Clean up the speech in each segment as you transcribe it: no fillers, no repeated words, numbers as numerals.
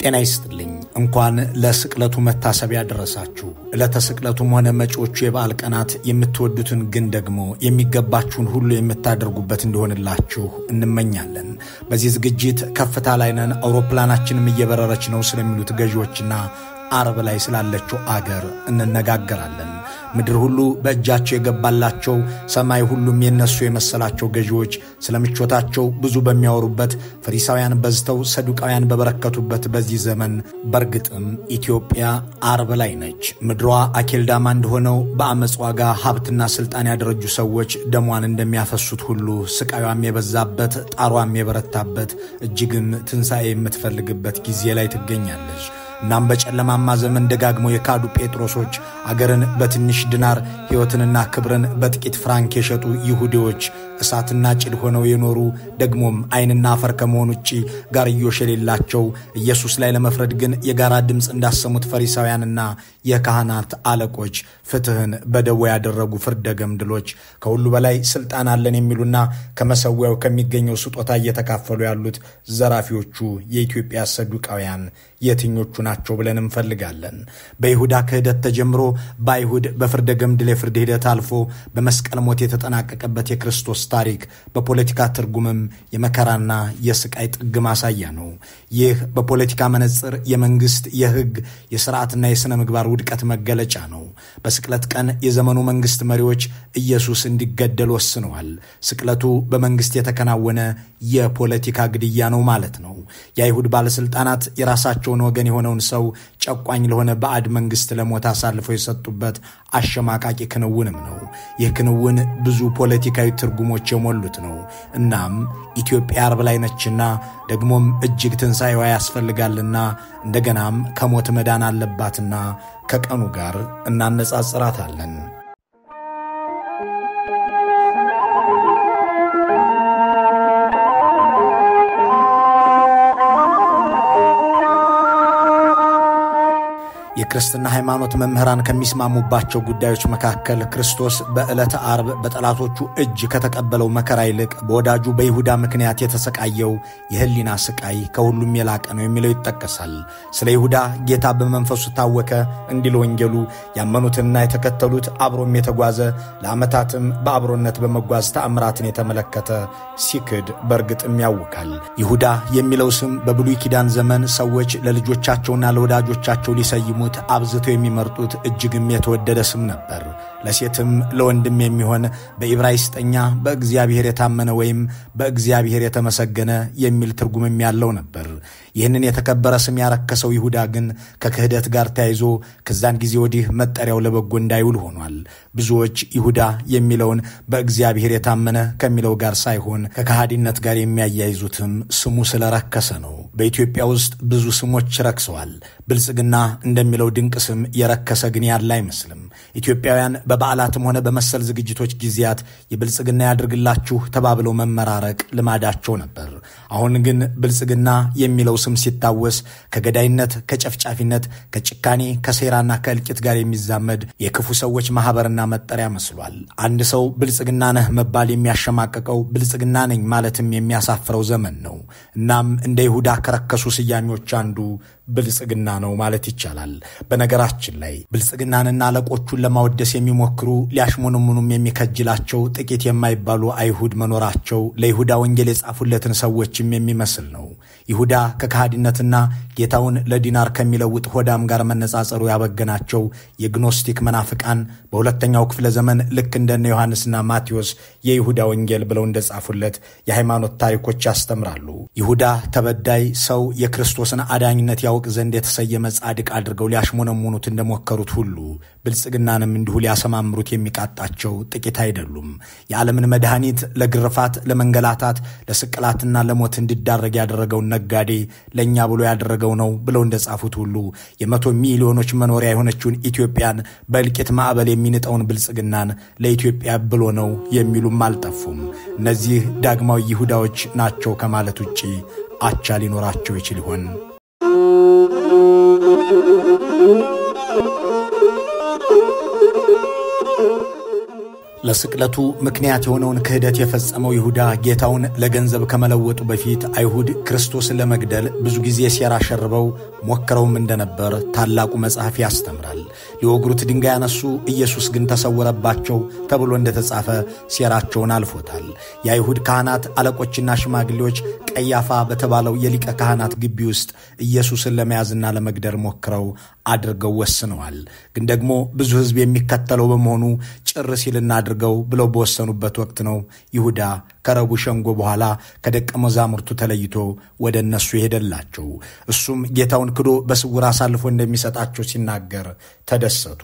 ጤና ይስጥልኝ እንኳን ለስቅለቱ መታሰቢያ ደረሳችሁ ለተስቅለቱም ሆነ መጪዎቹ የበዓል ቀናት የምትወዱትን ግን ደግሞ የሚገባችሁን ሁሉ የምታደርጉበት እንደሆነላችሁ እንመኛለን በዚህ ዝግጅት ከፍታ ላይ ነን አውሮፕላናችንም እየበረረች ነው ስለሚሉት ገዢዎችና አረብ ላይ ስላለችው አገር እንነጋገራለን ምድር ሁሉ በእጃቸው የገባላቸው ሰማይ ሁሉም የነሱ የመሰላቸው ገዢዎች ስለምቾታቸው ብዙ በሚያወሩበት ፈሪሳውያን በዝተው ሰዱቃውያን በበረከቱበት በዚህ ዘመን በርግጥም ኢትዮጵያ አረብ ላይ ነች ምድሯ አኬልዳማ እንደሆነው በአመጽ ዋጋ ሀብትና ስልጣን ያደረጁ ሰዎች ደሟን እንደሚያፈሱት ሁሉ ስቃዩም የበዛበት ጣሯም የበረታበት እጅግም ትንሳኤ የምትፈልግበት ጊዜ ላይ ትገኛለች እናም በጨለማማ ዘመን ደጋግሞ የካዱ ጴጥሮሶች አገርን በትንሽ ዲናር ሕይወትንና ክብርን በጥቂት ፍራንክ የሸጡ ይሁዲዎች እሳትና ጭድ ሆነው የኖሩ ደግሞም አይንና አፈር ከመሆኑ ውጪ ጋርዮሽ የሌላቸው ኢየሱስ ላይ ለመፍረድ ግን የጋራ ድምጽ እንዳሰሙት ፈሪሳውያንና የካህናት አለቆች ፍትህን በደዌ ያደረጉ ፍርደ ገምድሎች ከሁሉ በላይ ስልጣን አለን የሚሉና ከመሰዊያው ከሚገኘው ስጦታ እየተካፈሉ ያሉት ዘራፊዎቹ የኢትዮጵያ ሰዱቃውያን የትኞቹ ናቸው ብለን እንፈልጋለን በይሁዳ ክህደት ተጀምሮ በአይሁድ በፍርደ ገምድል የፍርድ ሂደት አልፎ በመስቀል ሞት የተጠናቀቀበት የክርስቶስ ታሪክ በፖለቲካ ትርጉምም የመከራና የስቃይ ጥግ ማሳያ ነው ይህ በፖለቲካ መነጽር የመንግስት የህግ የሥርዓትና የሥነ ምግባር ውድቀት መገለጫ ነው በስቅለት ቀን የዘመኑ መንግስት መሪዎች ኢየሱስ እንዲገደል ወስነዋል ስቅለቱ በመንግስት የተከናወነ የፖለቲካ ግድያ ነው ማለት ነው የአይሁድ ባለስልጣናት የራሳቸውን ወገን የሆነውን ሰው ጨቋኝ ለሆነ ባዕድ መንግስት ለሞት አሳልፈው የሰጡበት አሸማቃቂ ክንውንም ነው ይህ ክንውን ብዙ ፖለቲካዊ ትርጉሞች የሞሉት ነው እናም ኢትዮጵያ አረብ ላይ ነችና ደግሞም እጅግ ትንሳኤዋ ያስፈልጋልና እንደገናም ከሞት መዳን አለባትና ከቀኑ ጋር እናነጻጽራታለን የክርስትና ሃይማኖት መምህራን ከሚስማሙባቸው ጉዳዮች መካከል ክርስቶስ በዕለተ ዓርብ በጠላቶቹ እጅ ከተቀበለው መከራ ይልቅ በወዳጁ በይሁዳ ምክንያት የተሰቃየው የህሊና ስቃይ ከሁሉም የላቀ ነው የሚለው ይጠቀሳል ስለ ይሁዳ ጌታ በመንፈሱ ታወከ እንዲል ወንጌሉ ያመኑትና የተከተሉት አብሮም የተጓዘ ለዓመታትም በአብሮነት በመጓዝ ተአምራትን የተመለከተ ሲክድ በርግጥም ያውካል ይሁዳ የሚለው ስም በብሉይ ኪዳን ዘመን ሰዎች ለልጆቻቸውና ለወዳጆቻቸው ሊሰይሙ አብዝተው የሚመርጡት እጅግም የተወደደ ስም ነበር ለሴትም ለወንድም የሚሆን በዕብራይስጥኛ በእግዚአብሔር የታመነ ወይም በእግዚአብሔር የተመሰገነ የሚል ትርጉምም ያለው ነበር ይህንን የተከበረ ስም ያረከሰው ይሁዳ ግን ከክህደት ጋር ተያይዞ ከዛን ጊዜ ወዲህ መጠሪያው ለበጎ እንዳይውል ሆኗል ብዙዎች ይሁዳ የሚለውን በእግዚአብሔር የታመነ ከሚለው ጋር ሳይሆን ከካህዲነት ጋር የሚያያይዙትም ስሙ ስለረከሰ ነው በኢትዮጵያ ውስጥ ብዙ ስሞች ረክሰዋል ብልጽግና እንደሚለው ድንቅ ስም የረከሰ ግን ያለ አይመስልም ኢትዮጵያውያን በበዓላትም ሆነ በመሰል ዝግጅቶች ጊዜያት የብልጽግና ያድርግላችሁ ተባብለው መመራረቅ ልማዳቸው ነበር አሁን ግን ብልጽግና የሚለው ስም ሲታወስ ከገዳይነት ከጨፍጫፊነት ከጭካኔ ከሴራና ከእልቂት ጋር የሚዛመድ የክፉ ሰዎች ማህበርና መጠሪያ መስሏል አንድ ሰው ብልጽግና ነህ መባል የሚያሸማቀቀው ብልጽግና ነኝ ማለትም የሚያሳፍረው ዘመን ነው እናም እንደ ይሁዳ ከረከሱ ስያሜዎች አንዱ ብልጽግና ነው ማለት ይቻላል በነገራችን ላይ ብልጽግናንና አለቆቹን ለማወደስ የሚሞክሩ ሊያሽሞነሙኑም የሚከጅላቸው ጥቂት የማይባሉ አይሁድ መኖራቸው ለይሁዳ ወንጌል የጻፉለትን ሰዎችም የሚመስል ነው ይሁዳ ከካህዲነትና ጌታውን ለዲናር ከሚለውጥ ሆዳም ጋር መነጻጸሩ ያበገናቸው የግኖስቲክ መናፍቃን በሁለተኛው ክፍለ ዘመን ልክ እንደነ ዮሐንስና ማቴዎስ የይሁዳ ወንጌል ብለው እንደጻፉለት የሃይማኖት ታሪኮች ያስተምራሉ ይሁዳ ተበዳይ ሰው የክርስቶስን አዳኝነት ያውቅ ዘንድ የተሰየመ ጻድቅ አድርገው ሊያሽሞነሙኑት እንደሞከሩት ሁሉ ብልጽግናንም እንዲሁ ሊያሰማምሩት የሚቃጣቸው ጥቂት አይደሉም የዓለምን መድኃኒት ለግርፋት ለመንገላታት ለስቅላትና ለሞት እንዲዳረግ ያደረገው ነጋዴ ለኛ ብሎ ያደረገው ነው ብለው እንደጻፉት ሁሉ የመቶ ሚሊዮኖች መኖሪያ የሆነችውን ኢትዮጵያን በእልቂት ማዕበል የሚንጠውን ብልጽግናን ለኢትዮጵያ ብሎ ነው የሚሉም አልጠፉም እነዚህ ዳግማዊ ይሁዳዎች ናቸው ከማለት ውጪ አቻ ሊኖራቸው ይችል ይሆን ለስቅለቱ ምክንያት የሆነውን ክህደት የፈጸመው ይሁዳ ጌታውን ለገንዘብ ከመለወጡ በፊት አይሁድ ክርስቶስን ለመግደል ብዙ ጊዜ ሴራ ሸርበው ሞክረውም እንደነበር ታላቁ መጽሐፍ ያስተምራል። ሊወግሩት ድንጋይ ያነሱ፣ ኢየሱስ ግን ተሰወረባቸው ተብሎ እንደተጻፈ ሴራቸውን አልፎታል። የአይሁድ ካህናት አለቆችና ሽማግሌዎች ቀያፋ በተባለው የሊቀ ካህናት ግቢ ውስጥ ኢየሱስን ለመያዝና ለመግደል ሞክረው አድርገው ወስነዋል። ግን ደግሞ ብዙ ሕዝብ የሚከተለው በመሆኑ ጭር ሲልና አድርገው ብለው በወሰኑበት ወቅት ነው ይሁዳ ከረቡዕ ሸንጎ በኋላ ከደቀ መዛሙርቱ ተለይቶ ወደ እነሱ ይሄደላቸው። እሱም ጌታውን ክዶ በስውር አሳልፎ እንደሚሰጣቸው ሲናገር ተደሰቱ።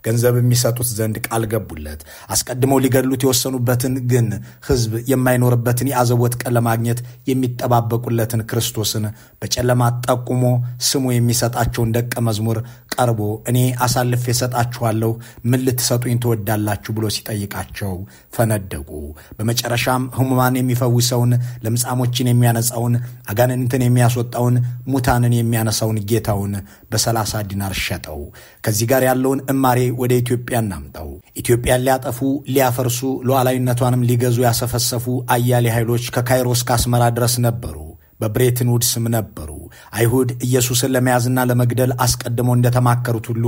ገንዘብ የሚሰጡት ዘንድ ቃል ገቡለት። አስቀድመው ሊገድሉት የወሰኑበትን ግን ሕዝብ የማይኖርበትን የአዘቦት ቀን ለማግኘት የሚጠባበቁለትን ክርስቶስን በጨለማ ጠቁሞ ስሙ የሚሰጣቸውን ደቀ መዝሙር ቀርቦ እኔ አሳልፌ እሰጣችኋለሁ፣ ምን ልትሰጡኝ ትወዳላችሁ ብሎ ሲጠይቃቸው ፈነደቁ። በመጨረሻም ሕሙማን የሚፈውሰውን፣ ለምጻሞችን የሚያነጻውን፣ አጋንንትን የሚያስወጣውን፣ ሙታንን የሚያነሳውን ጌታውን በ30 ዲናር ሸጠው። ከዚህ ጋር ያለውን እማሬ ወደ ኢትዮጵያ እናምጣው። ኢትዮጵያን ሊያጠፉ ሊያፈርሱ፣ ሉዓላዊነቷንም ሊገዙ ያሰፈሰፉ አያሌ ኃይሎች ከካይሮ እስከ አስመራ ድረስ ነበሩ። በብሬትን ውድስም ነበሩ። አይሁድ ኢየሱስን ለመያዝና ለመግደል አስቀድመው እንደተማከሩት ሁሉ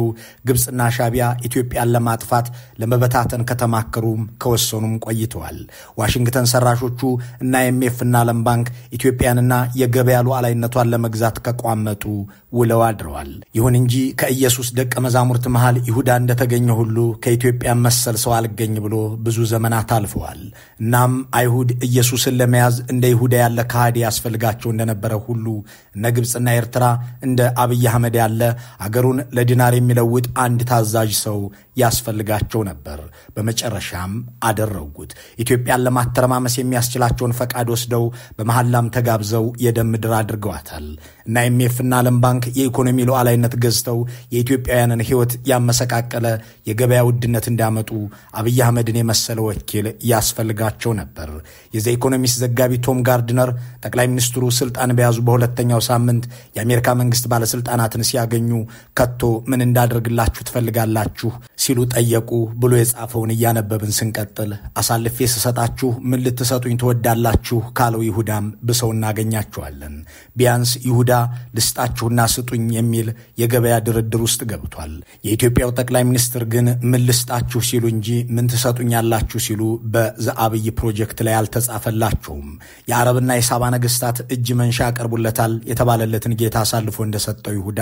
ግብፅና ሻቢያ ኢትዮጵያን ለማጥፋት ለመበታተን ከተማከሩም ከወሰኑም ቆይተዋል። ዋሽንግተን ሰራሾቹ እና IMFና ዓለም ባንክ ኢትዮጵያንና የገበያ ሉዓላዊነቷን ለመግዛት ከቋመጡ ውለው አድረዋል። ይሁን እንጂ ከኢየሱስ ደቀ መዛሙርት መሃል ይሁዳ እንደተገኘ ሁሉ ከኢትዮጵያ መሰል ሰው አልገኝ ብሎ ብዙ ዘመናት አልፈዋል። እናም አይሁድ ኢየሱስን ለመያዝ እንደ ይሁዳ ያለ ከሃዲ ያስፈልጋቸው እንደነበረ ሁሉ እነ ግብፅና ኤርትራ እንደ አብይ አህመድ ያለ አገሩን ለዲናር የሚለውጥ አንድ ታዛዥ ሰው ያስፈልጋቸው ነበር። በመጨረሻም አደረጉት። ኢትዮጵያን ለማተረማመስ የሚያስችላቸውን ፈቃድ ወስደው በመሐላም ተጋብዘው የደም ምድር አድርገዋታል። እና IMFና ዓለም ባንክ የኢኮኖሚ ሉዓላዊነት ገዝተው የኢትዮጵያውያንን ሕይወት ያመሰቃቀለ የገበያ ውድነት እንዲያመጡ አብይ አህመድን የመሰለ ወኪል ያስፈልጋቸው ነበር። የዘ ኢኮኖሚስት ዘጋቢ ቶም ጋርድነር ጠቅላይ ሚኒስትሩ ስልጣን በያዙ በሁለተኛው ሳምንት የአሜሪካ መንግስት ባለስልጣናትን ሲያገኙ ከቶ ምን እንዳደርግላችሁ ትፈልጋላችሁ ሲሉ ጠየቁ ብሎ የጻፈውን እያነበብን ስንቀጥል አሳልፌ ስሰጣችሁ ምን ልትሰጡኝ ትወዳላችሁ ካለው ይሁዳም ብሰው እናገኛቸዋለን። ቢያንስ ይሁዳ ልስጣችሁና ስጡኝ የሚል የገበያ ድርድር ውስጥ ገብቷል። የኢትዮጵያው ጠቅላይ ሚኒስትር ግን ምን ልስጣችሁ ሲሉ እንጂ ምን ትሰጡኛላችሁ ሲሉ በዘአብይ ፕሮጀክት ላይ አልተጻፈላቸውም። የአረብና የሳባ ነገስታት እጅ መንሻ ያቀርቡለታል የተባለለትን ጌታ አሳልፎ እንደሰጠው ይሁዳ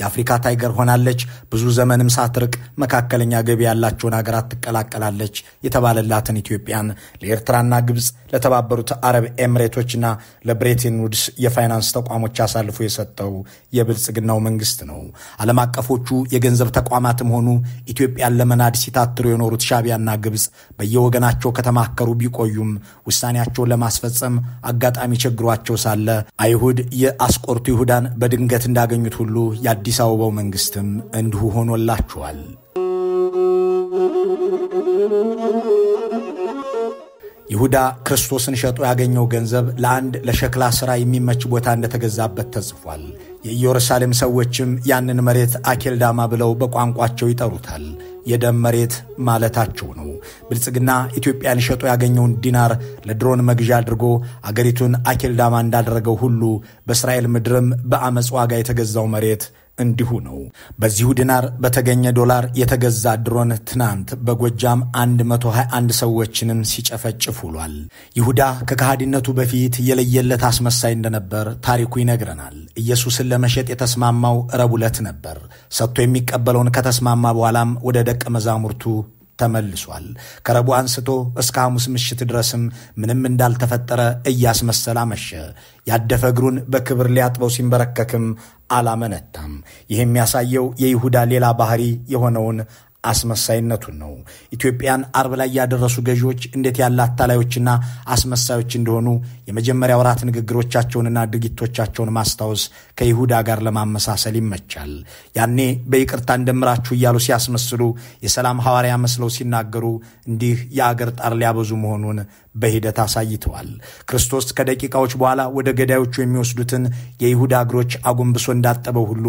የአፍሪካ ታይገር ሆናለች፣ ብዙ ዘመንም ሳትርቅ መካከለኛ ገቢ ያላቸውን ሀገራት ትቀላቀላለች የተባለላትን ኢትዮጵያን ለኤርትራና ግብፅ፣ ለተባበሩት አረብ ኤምሬቶችና ለብሬትን ውድስ የፋይናንስ ተቋሞች አሳልፎ የሰጠው የብልጽግናው መንግስት ነው። ዓለም አቀፎቹ የገንዘብ ተቋማትም ሆኑ ኢትዮጵያን ለመናድ ሲታትሩ የኖሩት ሻቢያና ግብፅ በየወገናቸው ከተማከሩ ቢቆዩም ውሳኔያቸውን ለማስፈጸም አጋጣሚ ቸግሯቸው ሳለ አይሁድ የአስቆርቱ ይሁዳን በድንገት እንዳገኙት ሁሉ የአዲስ አበባው መንግስትም እንዲሁ ሆኖላቸዋል። ይሁዳ ክርስቶስን ሸጦ ያገኘው ገንዘብ ለአንድ ለሸክላ ሥራ የሚመች ቦታ እንደተገዛበት ተጽፏል። የኢየሩሳሌም ሰዎችም ያንን መሬት አኬልዳማ ብለው በቋንቋቸው ይጠሩታል። የደም መሬት ማለታቸው ነው። ብልጽግና ኢትዮጵያን ሸጦ ያገኘውን ዲናር ለድሮን መግዣ አድርጎ አገሪቱን አኬልዳማ እንዳደረገው ሁሉ በእስራኤል ምድርም በአመጽ ዋጋ የተገዛው መሬት እንዲሁ ነው። በዚሁ ዲናር በተገኘ ዶላር የተገዛ ድሮን ትናንት በጎጃም 121 ሰዎችንም ሲጨፈጭፍ ውሏል። ይሁዳ ከከሃዲነቱ በፊት የለየለት አስመሳይ እንደነበር ታሪኩ ይነግረናል። ኢየሱስን ለመሸጥ የተስማማው ረቡዕ ዕለት ነበር። ሰጥቶ የሚቀበለውን ከተስማማ በኋላም ወደ ደቀ መዛሙርቱ ተመልሷል። ከረቡዕ አንስቶ እስከ ሐሙስ ምሽት ድረስም ምንም እንዳልተፈጠረ እያስመሰለ አመሸ። ያደፈ እግሩን በክብር ሊያጥበው ሲንበረከክም አላመነታም። ይህ የሚያሳየው የይሁዳ ሌላ ባህሪ የሆነውን አስመሳይነቱን ነው። ኢትዮጵያን አርብ ላይ ያደረሱ ገዢዎች እንዴት ያለ አታላዮችና አስመሳዮች እንደሆኑ የመጀመሪያ ወራት ንግግሮቻቸውንና ድርጊቶቻቸውን ማስታወስ ከይሁዳ ጋር ለማመሳሰል ይመቻል። ያኔ በይቅርታ እንደምራችሁ እያሉ ሲያስመስሉ የሰላም ሐዋርያ መስለው ሲናገሩ እንዲህ የአገር ጣር ሊያበዙ መሆኑን በሂደት አሳይተዋል። ክርስቶስ ከደቂቃዎች በኋላ ወደ ገዳዮቹ የሚወስዱትን የይሁዳ እግሮች አጎንብሶ እንዳጠበው ሁሉ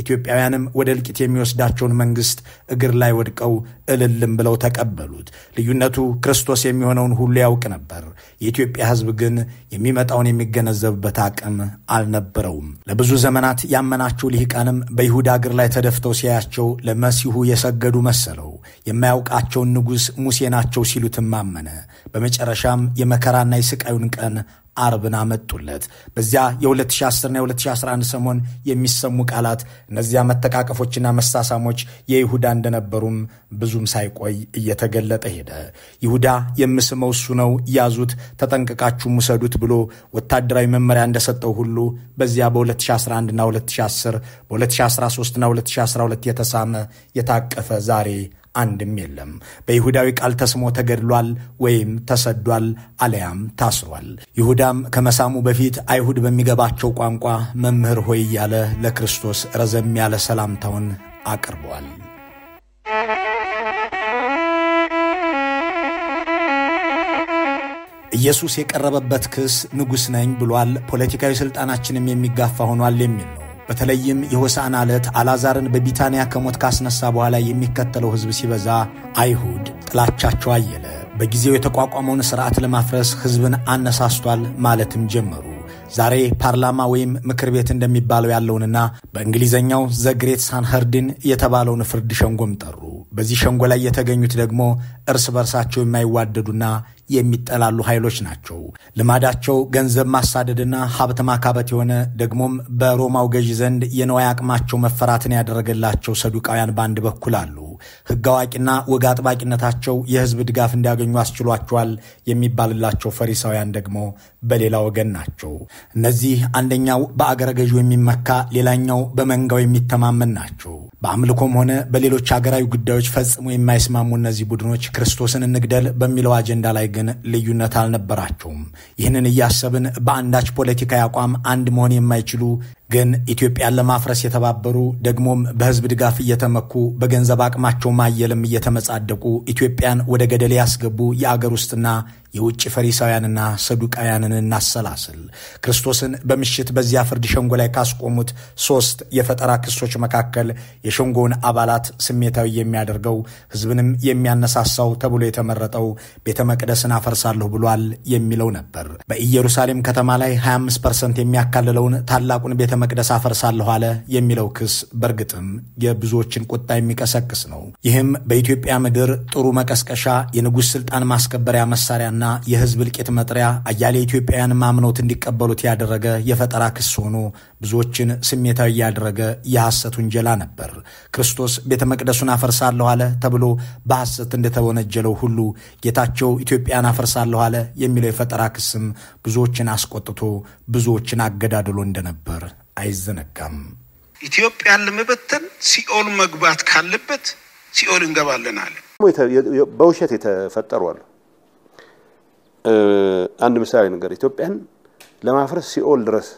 ኢትዮጵያውያንም ወደ እልቂት የሚወስዳቸውን መንግስት እግር ላይ ወድቀው እልልም ብለው ተቀበሉት። ልዩነቱ ክርስቶስ የሚሆነውን ሁሉ ያውቅ ነበር። የኢትዮጵያ ሕዝብ ግን የሚመጣውን የሚገነዘብበት አቅም አልነበረውም። ለብዙ ዘመናት ያመናቸው ልሂቃንም በይሁዳ እግር ላይ ተደፍተው ሲያያቸው ለመሲሁ የሰገዱ መሰለው። የማያውቃቸውን ንጉሥ ሙሴ ናቸው ሲሉትም አመነ። በመጨረሻም የመከራና የስቃዩን ቀን አርብን አመጡለት። በዚያ የ2010ና የ2011 ሰሞን የሚሰሙ ቃላት እነዚያ መተቃቀፎችና መሳሳሞች የይሁዳ እንደነበሩም ብዙም ሳይቆይ እየተገለጠ ሄደ። ይሁዳ የምስመው እሱ ነው፣ ያዙት፣ ተጠንቀቃችሁም ውሰዱት ብሎ ወታደራዊ መመሪያ እንደሰጠው ሁሉ በዚያ በ2011ና 2010 በ2013ና 2012 የተሳመ የታቀፈ ዛሬ አንድም የለም። በይሁዳዊ ቃል ተስሞ ተገድሏል ወይም ተሰዷል አለያም ታስሯል። ይሁዳም ከመሳሙ በፊት አይሁድ በሚገባቸው ቋንቋ መምህር ሆይ ያለ ለክርስቶስ ረዘም ያለ ሰላምታውን አቅርቧል። ኢየሱስ የቀረበበት ክስ ንጉሥ ነኝ ብሏል፣ ፖለቲካዊ ስልጣናችንም የሚጋፋ ሆኗል የሚል ነው። በተለይም የሆሳዕና ዕለት አልዓዛርን በቢታንያ ከሞት ካስነሳ በኋላ የሚከተለው ሕዝብ ሲበዛ አይሁድ ጥላቻቸው አየለ። በጊዜው የተቋቋመውን ሥርዓት ለማፍረስ ሕዝብን አነሳስቷል ማለትም ጀመሩ። ዛሬ ፓርላማ ወይም ምክር ቤት እንደሚባለው ያለውንና በእንግሊዘኛው ዘግሬት ሳንኸርድን የተባለውን ፍርድ ሸንጎም ጠሩ። በዚህ ሸንጎ ላይ የተገኙት ደግሞ እርስ በርሳቸው የማይዋደዱና የሚጠላሉ ኃይሎች ናቸው። ልማዳቸው ገንዘብ ማሳደድና ሀብት ማካበት የሆነ ደግሞም በሮማው ገዢ ዘንድ የነዋይ አቅማቸው መፈራትን ያደረገላቸው ሰዱቃውያን በአንድ በኩል አሉ። ሕግ አዋቂና ወግ አጥባቂነታቸው የሕዝብ ድጋፍ እንዲያገኙ አስችሏቸዋል የሚባልላቸው ፈሪሳውያን ደግሞ በሌላ ወገን ናቸው። እነዚህ አንደኛው በአገረ ገዢው የሚመካ ሌላኛው በመንጋው የሚተማመን ናቸው። በአምልኮም ሆነ በሌሎች አገራዊ ጉዳዮች ፈጽሞ የማይስማሙ እነዚህ ቡድኖች ክርስቶስን እንግደል በሚለው አጀንዳ ላይ ግን ልዩነት አልነበራቸውም። ይህንን እያሰብን በአንዳች ፖለቲካዊ አቋም አንድ መሆን የማይችሉ ግን ኢትዮጵያን ለማፍረስ የተባበሩ ደግሞም በሕዝብ ድጋፍ እየተመኩ በገንዘብ አቅማቸው ማየልም እየተመጻደቁ ኢትዮጵያን ወደ ገደል ያስገቡ የአገር ውስጥና የውጭ ፈሪሳውያንና ሰዱቃውያንን እናሰላስል። ክርስቶስን በምሽት በዚያ ፍርድ ሸንጎ ላይ ካስቆሙት 3 የፈጠራ ክሶች መካከል የሸንጎውን አባላት ስሜታዊ የሚያደርገው ሕዝብንም የሚያነሳሳው ተብሎ የተመረጠው ቤተ መቅደስን አፈርሳለሁ ብሏል የሚለው ነበር። በኢየሩሳሌም ከተማ ላይ 25% የሚያካልለውን ታላቁን ቤተ መቅደስ አፈርሳለሁ አለ የሚለው ክስ በእርግጥም የብዙዎችን ቁጣ የሚቀሰቅስ ነው። ይህም በኢትዮጵያ ምድር ጥሩ መቀስቀሻ፣ የንጉሥ ስልጣን ማስከበሪያ መሳሪያና የሕዝብ እልቂት መጥሪያ አያሌ ኢትዮጵያውያን ማምኖት እንዲቀበሉት ያደረገ የፈጠራ ክስ ሆኖ ብዙዎችን ስሜታዊ ያደረገ የሐሰት ውንጀላ ነበር። ክርስቶስ ቤተ መቅደሱን አፈርሳለሁ አለ ተብሎ በሐሰት እንደተወነጀለው ሁሉ ጌታቸው ኢትዮጵያን አፈርሳለሁ አለ የሚለው የፈጠራ ክስም ብዙዎችን አስቆጥቶ ብዙዎችን አገዳድሎ እንደነበር አይዘነጋም። ኢትዮጵያን ለመበተን ሲኦል መግባት ካለበት ሲኦል እንገባለን አለ። በውሸት የተፈጠሩ አሉ። አንድ ምሳሌ ነገር ኢትዮጵያን ለማፍረስ ሲኦል ድረስ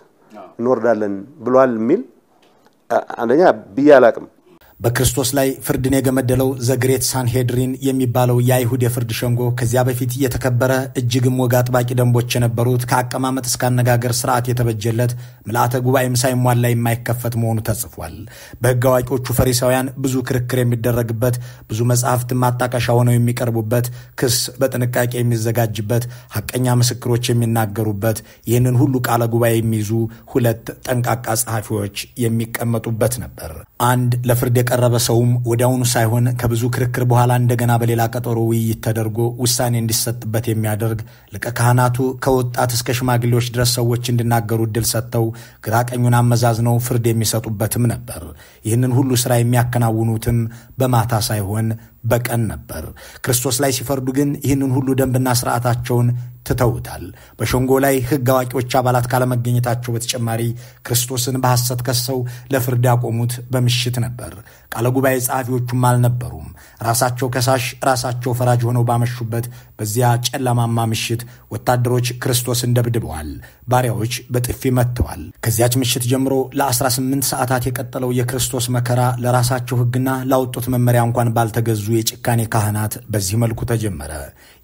እንወርዳለን ብሏል የሚል አንደኛ ቢያላቅም በክርስቶስ ላይ ፍርድን የገመደለው ዘግሬት ሳንሄድሪን የሚባለው የአይሁድ የፍርድ ሸንጎ ከዚያ በፊት የተከበረ እጅግም ወግ አጥባቂ ደንቦች የነበሩት ከአቀማመጥ እስከ አነጋገር ስርዓት የተበጀለት ምልአተ ጉባኤም ሳይሟላ የማይከፈት መሆኑ ተጽፏል። በሕግ አዋቂዎቹ ፈሪሳውያን ብዙ ክርክር የሚደረግበት፣ ብዙ መጽሐፍት ማጣቀሻ ሆነው የሚቀርቡበት፣ ክስ በጥንቃቄ የሚዘጋጅበት፣ ሐቀኛ ምስክሮች የሚናገሩበት፣ ይህንን ሁሉ ቃለ ጉባኤ የሚይዙ 2 ጠንቃቃ ጸሐፊዎች የሚቀመጡበት ነበር። አንድ ለፍርድ የቀረበ ሰውም ወዲያውኑ ሳይሆን ከብዙ ክርክር በኋላ እንደገና በሌላ ቀጠሮ ውይይት ተደርጎ ውሳኔ እንዲሰጥበት የሚያደርግ፣ ሊቀ ካህናቱ ከወጣት እስከ ሽማግሌዎች ድረስ ሰዎች እንዲናገሩ ዕድል ሰጥተው ግራ ቀኙን አመዛዝነው ፍርድ የሚሰጡበትም ነበር። ይህንን ሁሉ ሥራ የሚያከናውኑትም በማታ ሳይሆን በቀን ነበር። ክርስቶስ ላይ ሲፈርዱ ግን ይህንን ሁሉ ደንብና ስርዓታቸውን ትተውታል። በሸንጎ ላይ ሕግ አዋቂዎች አባላት ካለመገኘታቸው በተጨማሪ ክርስቶስን በሐሰት ከሰው ለፍርድ ያቆሙት በምሽት ነበር። ቃለ ጉባኤ ጸሐፊዎቹም አልነበሩም። ራሳቸው ከሳሽ ራሳቸው ፈራጅ ሆነው ባመሹበት በዚያ ጨለማማ ምሽት ወታደሮች ክርስቶስን ደብድበዋል፣ ባሪያዎች በጥፊ መትተዋል። ከዚያች ምሽት ጀምሮ ለ18 ሰዓታት የቀጠለው የክርስቶስ መከራ ለራሳቸው ሕግና ላወጡት መመሪያ እንኳን ባልተገዙ የጭካኔ ካህናት በዚህ መልኩ ተጀመረ።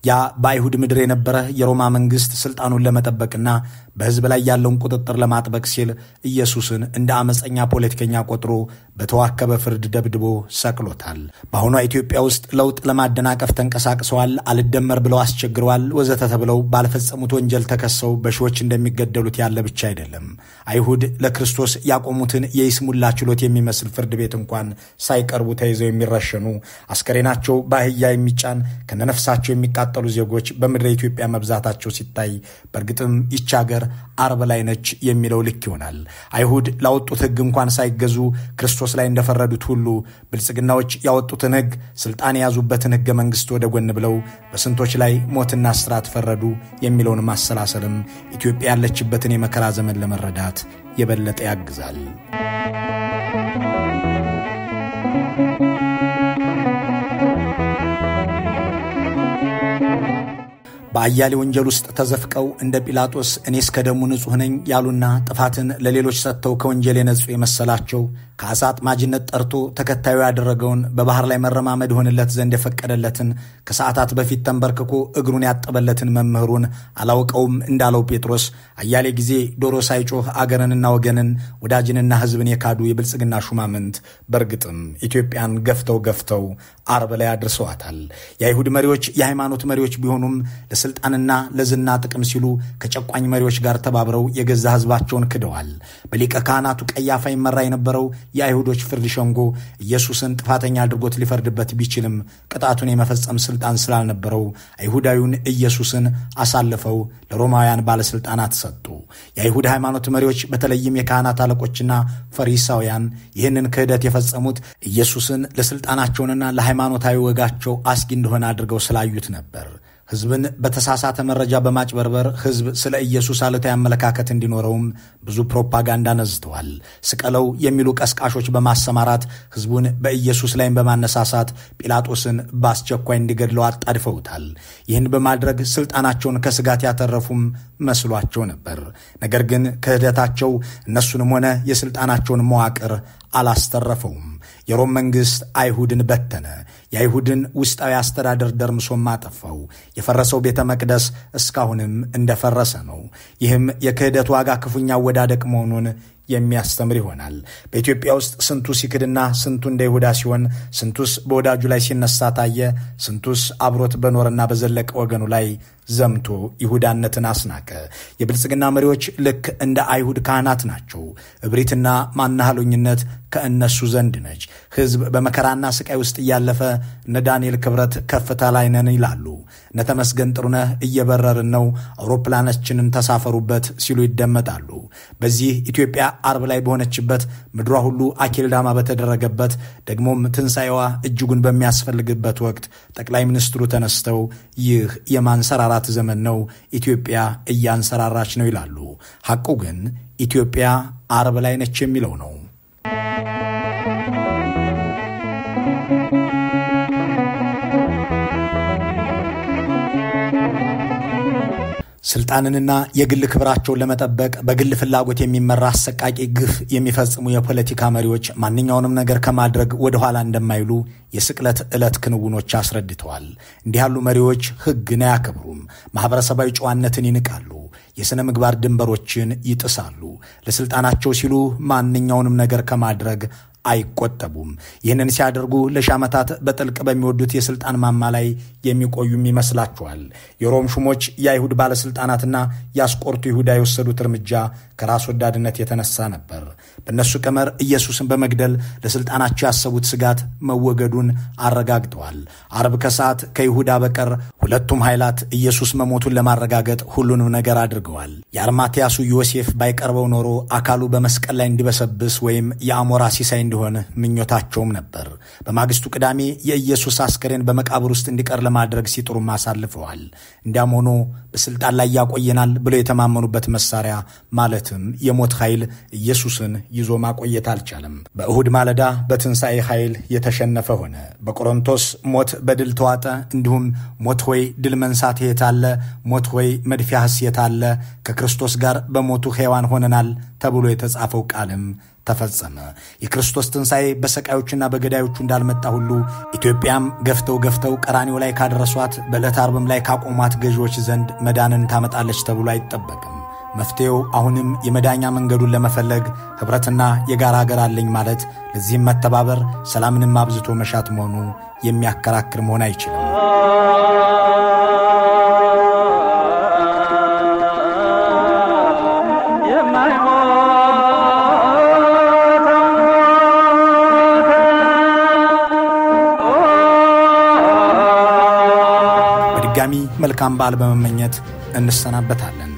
ያ በአይሁድ ምድር የነበረ የሮማ መንግስት ስልጣኑን ለመጠበቅና በህዝብ ላይ ያለውን ቁጥጥር ለማጥበቅ ሲል ኢየሱስን እንደ አመፀኛ ፖለቲከኛ ቆጥሮ በተዋከበ ፍርድ ደብድቦ ሰቅሎታል። በአሁኗ ኢትዮጵያ ውስጥ ለውጥ ለማደናቀፍ ተንቀሳቅሰዋል፣ አልደመር ብለው አስቸግረዋል ወዘተ ተብለው ባልፈጸሙት ወንጀል ተከሰው በሺዎች እንደሚገደሉት ያለ ብቻ አይደለም። አይሁድ ለክርስቶስ ያቆሙትን የይስሙላ ችሎት የሚመስል ፍርድ ቤት እንኳን ሳይቀርቡ ተይዘው የሚረሸኑ፣ አስከሬናቸው በአህያ የሚጫን ከነነፍሳቸው የሚቃጠሉ ዜጎች በምድረ ኢትዮጵያ መብዛታቸው ሲታይ በእርግጥም ይህች ሀገር አርብ ላይ ነች የሚለው ልክ ይሆናል። አይሁድ ላወጡት ህግ እንኳን ሳይገዙ ክርስቶስ ላይ እንደፈረዱት ሁሉ ብልጽግናዎች ያወጡትን ህግ፣ ስልጣን የያዙበትን ህገ መንግስት ወደ ጎን ብለው በስንቶች ላይ ሞትና እስራት ፈረዱ የሚለውን ማሰላሰልም ኢትዮጵያ ያለችበትን የመከራ ዘመን ለመረዳት የበለጠ ያግዛል። በአያሌ ወንጀል ውስጥ ተዘፍቀው እንደ ጲላጦስ እኔስ ከደሙ ንጹሕ ነኝ ያሉና ጥፋትን ለሌሎች ሰጥተው ከወንጀል የነጹ የመሰላቸው ከአሳ አጥማጅነት ጠርቶ ተከታዩ ያደረገውን በባህር ላይ መረማመድ ሆንለት ዘንድ የፈቀደለትን ከሰዓታት በፊት ተንበርክኮ እግሩን ያጠበለትን መምህሩን አላውቀውም እንዳለው ጴጥሮስ አያሌ ጊዜ ዶሮ ሳይጮህ አገርንና ወገንን ወዳጅንና ህዝብን የካዱ የብልጽግና ሹማምንት በእርግጥም ኢትዮጵያን ገፍተው አርብ ላይ አድርሰዋታል። የአይሁድ መሪዎች የሃይማኖት መሪዎች ቢሆኑም ለስልጣንና ለዝና ጥቅም ሲሉ ከጨቋኝ መሪዎች ጋር ተባብረው የገዛ ህዝባቸውን ክደዋል። በሊቀ ካህናቱ ቀያፋ ይመራ የነበረው የአይሁዶች ፍርድ ሸንጎ ኢየሱስን ጥፋተኛ አድርጎት ሊፈርድበት ቢችልም ቅጣቱን የመፈጸም ስልጣን ስላልነበረው አይሁዳዊውን ኢየሱስን አሳልፈው ለሮማውያን ባለስልጣናት ሰጡ። የአይሁድ ሃይማኖት መሪዎች በተለይም የካህናት አለቆችና ፈሪሳውያን ይህንን ክህደት የፈጸሙት ኢየሱስን ለስልጣናቸውና ለሃይማኖታዊ ወጋቸው አስጊ እንደሆነ አድርገው ስላዩት ነበር። ህዝብን በተሳሳተ መረጃ በማጭበርበር ህዝብ ስለ ኢየሱስ አሉታዊ አመለካከት እንዲኖረውም ብዙ ፕሮፓጋንዳ ነዝተዋል። ስቀለው የሚሉ ቀስቃሾች በማሰማራት ህዝቡን በኢየሱስ ላይ በማነሳሳት ጲላጦስን በአስቸኳይ እንዲገድለው አጣድፈውታል። ይህን በማድረግ ስልጣናቸውን ከስጋት ያተረፉም መስሏቸው ነበር። ነገር ግን ክህደታቸው እነሱንም ሆነ የስልጣናቸውን መዋቅር አላስተረፈውም። የሮም መንግስት አይሁድን በተነ። የአይሁድን ውስጣዊ አስተዳደር ደርምሶም አጠፋው። የፈረሰው ቤተ መቅደስ እስካሁንም እንደፈረሰ ነው። ይህም የክህደት ዋጋ ክፉኛ ወዳደቅ መሆኑን የሚያስተምር ይሆናል። በኢትዮጵያ ውስጥ ስንቱ ሲክድና ስንቱ እንደ ይሁዳ ሲሆን፣ ስንቱስ በወዳጁ ላይ ሲነሳ ታየ፣ ስንቱስ አብሮት በኖርና በዘለቀ ወገኑ ላይ ዘምቶ ይሁዳነትን አስናቀ። የብልጽግና መሪዎች ልክ እንደ አይሁድ ካህናት ናቸው። እብሪትና ማናሃሉኝነት ከእነሱ ዘንድ ነች። ህዝብ በመከራና ስቃይ ውስጥ እያለፈ እነ ዳንኤል ክብረት ከፍታ ላይ ነን ይላሉ። እነ ተመስገን ጥሩነህ እየበረርን ነው፣ አውሮፕላናችንን ተሳፈሩበት ሲሉ ይደመጣሉ። በዚህ ኢትዮጵያ አርብ ላይ በሆነችበት፣ ምድሯ ሁሉ አኬልዳማ በተደረገበት፣ ደግሞም ትንሣኤዋ እጅጉን በሚያስፈልግበት ወቅት ጠቅላይ ሚኒስትሩ ተነስተው ይህ የማንሰራራት ዘመን ነው፣ ኢትዮጵያ እያንሰራራች ነው ይላሉ። ሐቁ ግን ኢትዮጵያ አርብ ላይ ነች የሚለው ነው። ስልጣንንና የግል ክብራቸውን ለመጠበቅ በግል ፍላጎት የሚመራ አሰቃቂ ግፍ የሚፈጽሙ የፖለቲካ መሪዎች ማንኛውንም ነገር ከማድረግ ወደ ኋላ እንደማይሉ የስቅለት ዕለት ክንውኖች አስረድተዋል። እንዲህ ያሉ መሪዎች ሕግን አያከብሩም፣ ማህበረሰባዊ ጨዋነትን ይንቃሉ፣ የሥነ ምግባር ድንበሮችን ይጥሳሉ። ለስልጣናቸው ሲሉ ማንኛውንም ነገር ከማድረግ አይቆጠቡም። ይህንን ሲያደርጉ ለሻመታት በጥልቅ በሚወዱት የስልጣን ማማ ላይ የሚቆዩም ይመስላቸዋል። የሮም ሹሞች የአይሁድ ባለስልጣናትና ያስቆርቱ ይሁዳ የወሰዱት እርምጃ ከራስ ወዳድነት የተነሳ ነበር። በእነሱ ቀመር ኢየሱስን በመግደል ለስልጣናቸው ያሰቡት ስጋት መወገዱን አረጋግጠዋል። አርብ ከሰዓት ከይሁዳ በቀር ሁለቱም ኃይላት ኢየሱስ መሞቱን ለማረጋገጥ ሁሉንም ነገር አድርገዋል። የአርማትያሱ ዮሴፍ ባይቀርበው ኖሮ አካሉ በመስቀል ላይ እንዲበሰብስ ወይም የአሞራ ሲሳይ እንዲሆን ምኞታቸውም ነበር። በማግስቱ ቅዳሜ የኢየሱስ አስከሬን በመቃብር ውስጥ እንዲቀር ለማድረግ ሲጥሩም አሳልፈዋል። እንዲያም ሆኖ በስልጣን ላይ ያቆየናል ብለው የተማመኑበት መሳሪያ ማለትም የሞት ኃይል ኢየሱስን ይዞ ማቆየት አልቻለም። በእሁድ ማለዳ በትንሣኤ ኃይል የተሸነፈ ሆነ። በቆሮንቶስ ሞት በድል ተዋጠ። እንዲሁም ሞት ሆይ ድል መንሳት የታለ? ሞት ሆይ መድፊያህስ የታለ? ከክርስቶስ ጋር በሞቱ ሕያዋን ሆነናል ተብሎ የተጻፈው ቃልም ተፈጸመ። የክርስቶስ ትንሣኤ በሰቃዮችና በገዳዮቹ እንዳልመጣ ሁሉ ኢትዮጵያም ገፍተው ቀራኒዮ ላይ ካደረሷት በዕለተ ዓርብም ላይ ካቆሟት ገዢዎች ዘንድ መዳንን ታመጣለች ተብሎ አይጠበቅም። መፍትሄው አሁንም የመዳኛ መንገዱን ለመፈለግ ህብረትና የጋራ ሀገር አለኝ ማለት፣ ለዚህም መተባበር፣ ሰላምንም አብዝቶ መሻት መሆኑ የሚያከራክር መሆን አይችልም። በድጋሚ መልካም በዓል በመመኘት እንሰናበታለን።